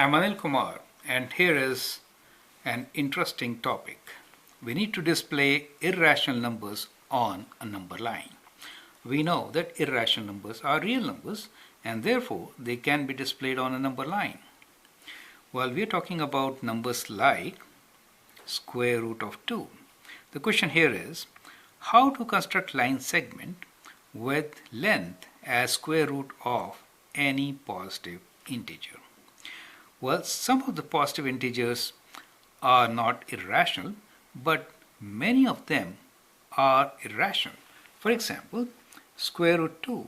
I'm Anil Kumar, and here is an interesting topic. We need to display irrational numbers on a number line. We know that irrational numbers are real numbers and therefore they can be displayed on a number line. Well, we are talking about numbers like square root of 2. The question here is how to construct line segment with length as square root of any positive integer. Well, some of the positive integers are not irrational, but many of them are irrational. For example, square root 2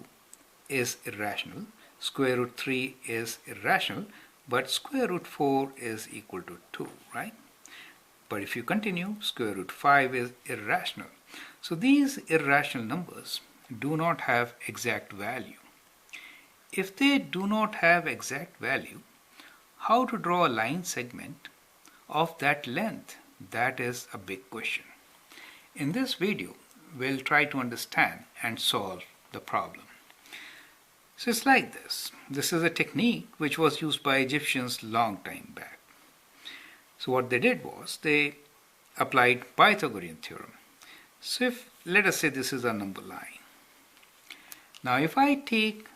is irrational, square root 3 is irrational, but square root 4 is equal to 2, right? But if you continue, square root 5 is irrational. So these irrational numbers do not have exact value. If they do not have exact value, how to draw a line segment of that length? That is a big question. In this video, we'll try to understand and solve the problem. So it's like this. This is a technique which was used by Egyptians long time back. So what they did was they applied Pythagorean theorem. So if let us say this is a number line. Now if I take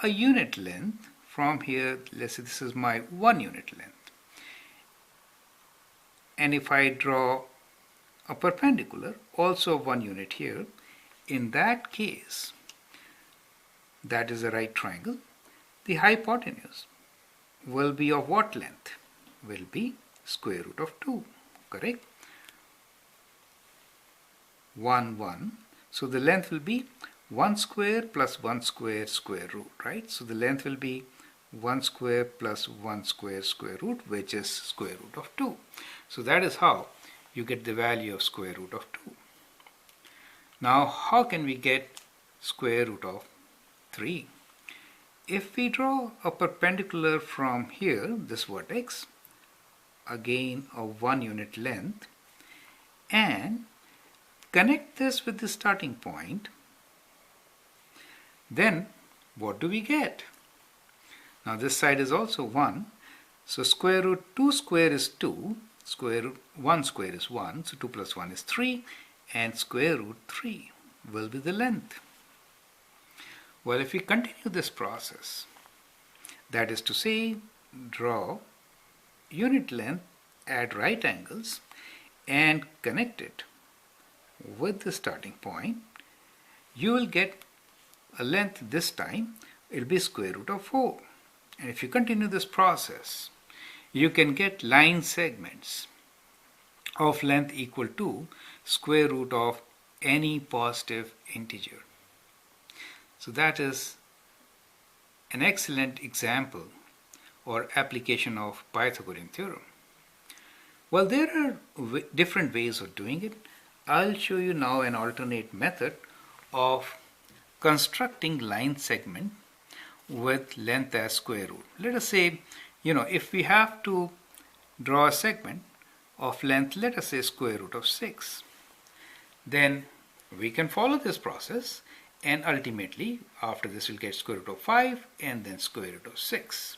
a unit length from here, let's say this is my 1 unit length, and if I draw a perpendicular also 1 unit here, in that case that is a right triangle, the hypotenuse will be of what length? Will be square root of 2, correct? 1, 1. So the length will be 1 square plus 1 square square root, right? So the length will be 1 square plus 1 square square root, which is square root of 2. So that is how you get the value of square root of 2. Now how can we get square root of 3? If we draw a perpendicular from here, this vertex, again of 1 unit length, and connect this with the starting point, then what do we get? Now this side is also 1, so square root 2 square is 2, square root 1 square is 1, so 2 plus 1 is 3, and square root 3 will be the length. Well, if we continue this process, that is to say, draw unit length at right angles and connect it with the starting point, you will get a length this time, it will be square root of 4. And if you continue this process, you can get line segments of length equal to square root of any positive integer. So that is an excellent example or application of Pythagorean theorem. Well, there are different ways of doing it. I'll show you now an alternate method of constructing line segment with length as square root. Let us say, if we have to draw a segment of length, let us say square root of 6, then we can follow this process, and ultimately after this we'll get square root of 5 and then square root of 6.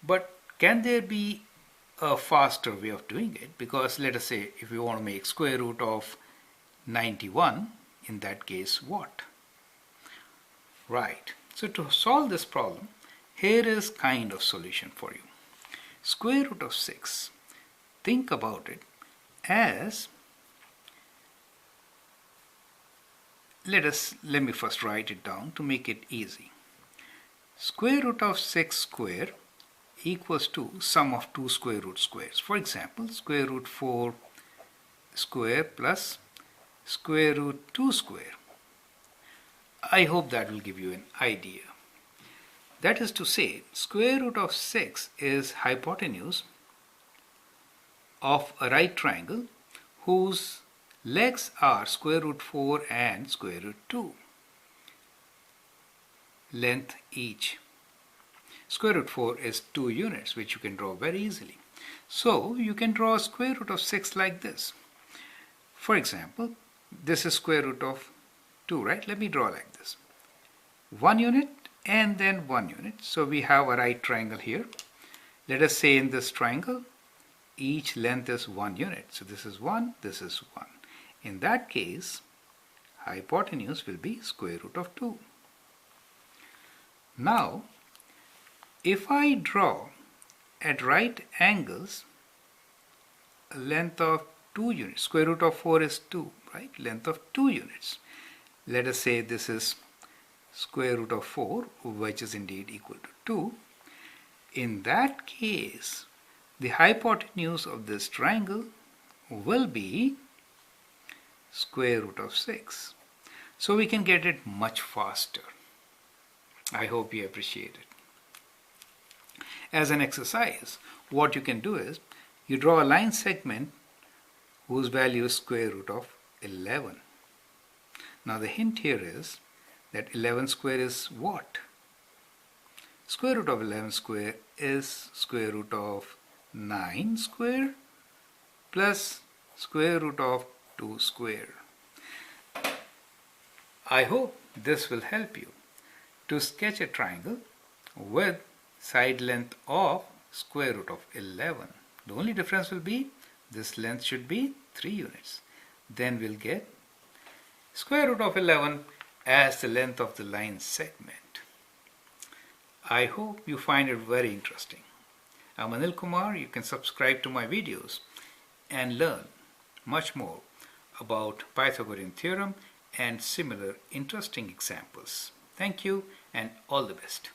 But can there be a faster way of doing it? Because let us say if we want to make square root of 91, in that case what? Right. So to solve this problem, here is kind of solution for you. Square root of 6, think about it as, let me first write it down to make it easy. Square root of 6 square equals to sum of two square root squares. For example, square root 4 square plus square root 2 square. I hope that will give you an idea. That is to say, square root of 6 is hypotenuse of a right triangle whose legs are square root 4 and square root 2, length each. Square root 4 is 2 units, which you can draw very easily. So you can draw a square root of 6 like this. For example, this is square root of 2, right? Let me draw like this. 1 unit and then 1 unit. So we have a right triangle here. Let us say in this triangle, each length is 1 unit. So this is 1, this is 1. In that case, hypotenuse will be square root of 2. Now, if I draw at right angles a length of 2 units, square root of 4 is 2, right? Length of 2 units. Let us say this is square root of 4, which is indeed equal to 2. In that case, the hypotenuse of this triangle will be square root of 6. So we can get it much faster. I hope you appreciate it. As an exercise, what you can do is, you draw a line segment whose value is square root of 11. Now the hint here is that 11 square is what? Square root of 11 square is square root of 9 square plus square root of 2 square. I hope this will help you to sketch a triangle with side length of square root of 11. The only difference will be this length should be 3 units. Then we'll get square root of 11 as the length of the line segment. I hope you find it very interesting. I'm Anil Kumar. You can subscribe to my videos and learn much more about Pythagorean theorem and similar interesting examples. Thank you and all the best.